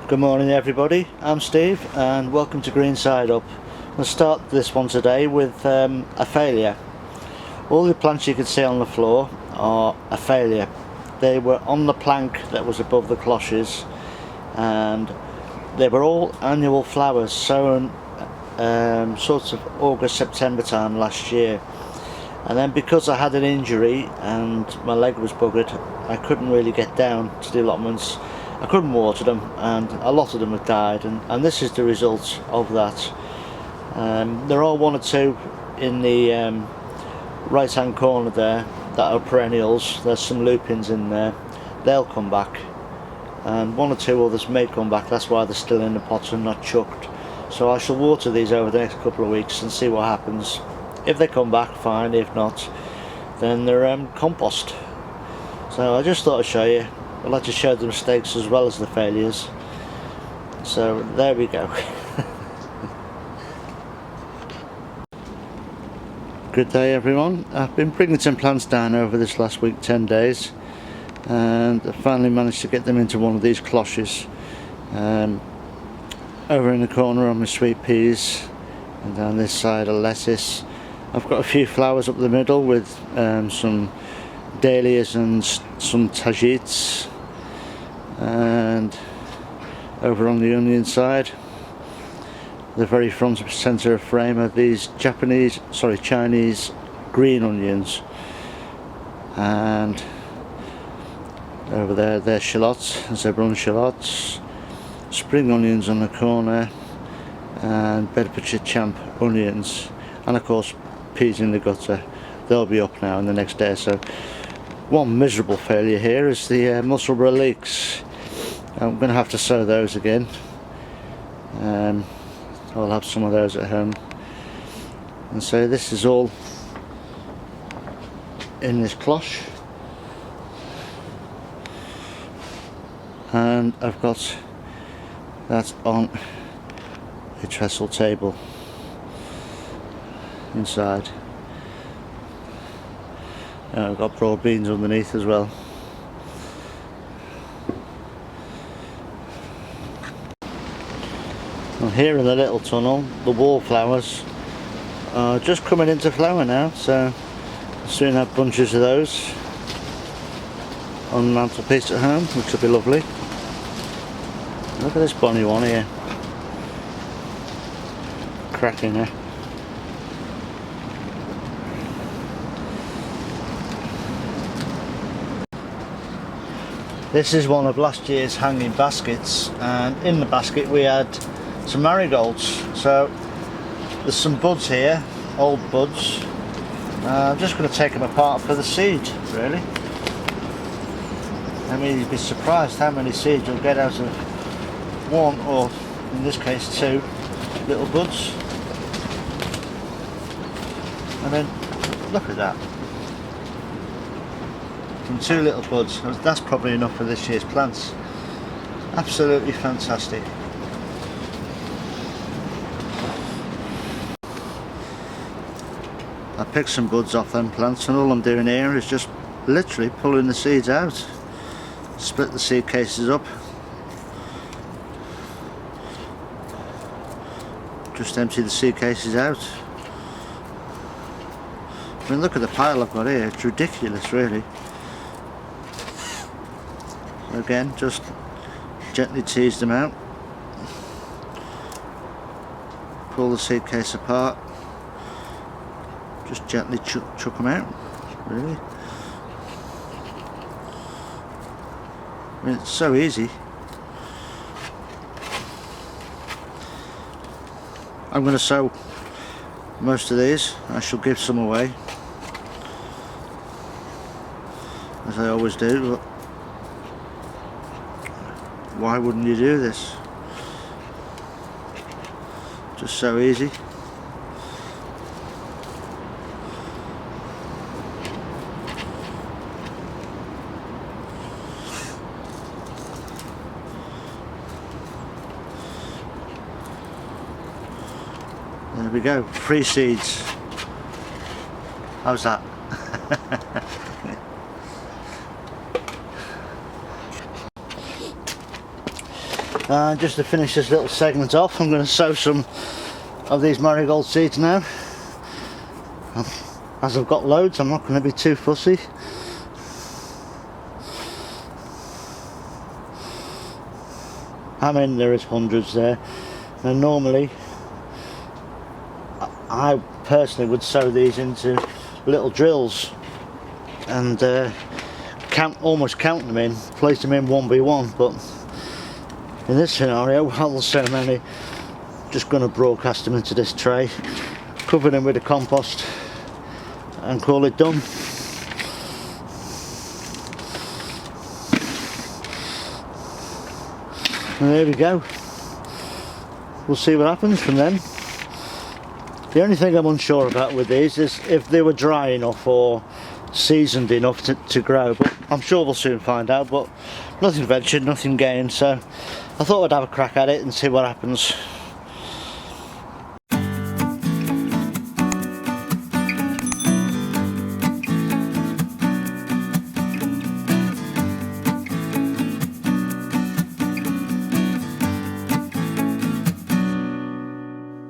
Good morning everybody, I'm Steve and welcome to Green Side Up. I'll start this one today with a failure. All the plants you can see on the floor are a failure. They were on the plank that was above the cloches and they were all annual flowers sown sort of August, September time last year. And then because I had an injury and my leg was buggered, I couldn't really get down to the allotments. I couldn't water them and a lot of them have died, and this is the result of that. There are one or two in the right hand corner there that are perennials. There's some lupins in there, they'll come back, and one or two others may come back. That's why they're still in the pots and not chucked. So I shall water these over the next couple of weeks and see what happens. If they come back, fine. If not, then they're compost. So I just thought I'd show you. I'd like to show the mistakes as well as the failures. So there we go. Good day everyone. I've been bringing some plants down over this last week, 10 days, and I finally managed to get them into one of these cloches. Over in the corner are my sweet peas, and down this side a lettuce. I've got a few flowers up the middle with some dahlias and some tagetes, and over on the onion side, the very front centre of frame are these Chinese green onions, and over there they're shallots, Zebron shallots, spring onions on the corner, and Bedfordshire champ onions, and of course peas in the gutter. They'll be up now in the next day or so. One miserable failure here is the Musselburgh leeks. I'm going to have to sow those again. I'll have some of those at home. And so this is all in this cloche. And I've got that on a trestle table inside. And I've got broad beans underneath as well. Well, here in the little tunnel, the wallflowers are just coming into flower now, so I'll soon have bunches of those on the mantelpiece at home, which will be lovely. Look at this bonny one here, cracking her. This is one of last year's hanging baskets, and in the basket we had some marigolds. So there's some buds here, old buds. I'm just going to take them apart for the seed, really. I mean, you'd be surprised how many seeds you'll get out of one, or in this case two, little buds. And then look at that. From two little buds. That's probably enough for this year's plants. Absolutely fantastic. I picked some buds off them plants, and all I'm doing here is just literally pulling the seeds out. Split the seed cases up. Just empty the seed cases out. I mean, look at the pile I've got here. It's ridiculous, really. Again, just gently tease them out, pull the seed case apart, just gently chuck them out, really. I mean, it's so easy. I'm going to sow most of these. I shall give some away, as I always do, but why wouldn't you do this? Just so easy. There we go, free seeds. How's that? Just to finish this little segment off, I'm going to sow some of these marigold seeds now. As I've got loads, I'm not going to be too fussy. I mean, there is hundreds there. Now normally, I personally would sow these into little drills and almost count them in, place them in one by one, but in this scenario, while there's so many, just going to broadcast them into this tray, cover them with the compost and call it done. And there we go. We'll see what happens from then. The only thing I'm unsure about with these is if they were dry enough or seasoned enough to grow, but I'm sure we'll soon find out. But nothing ventured, nothing gained, so I thought I'd have a crack at it and see what happens.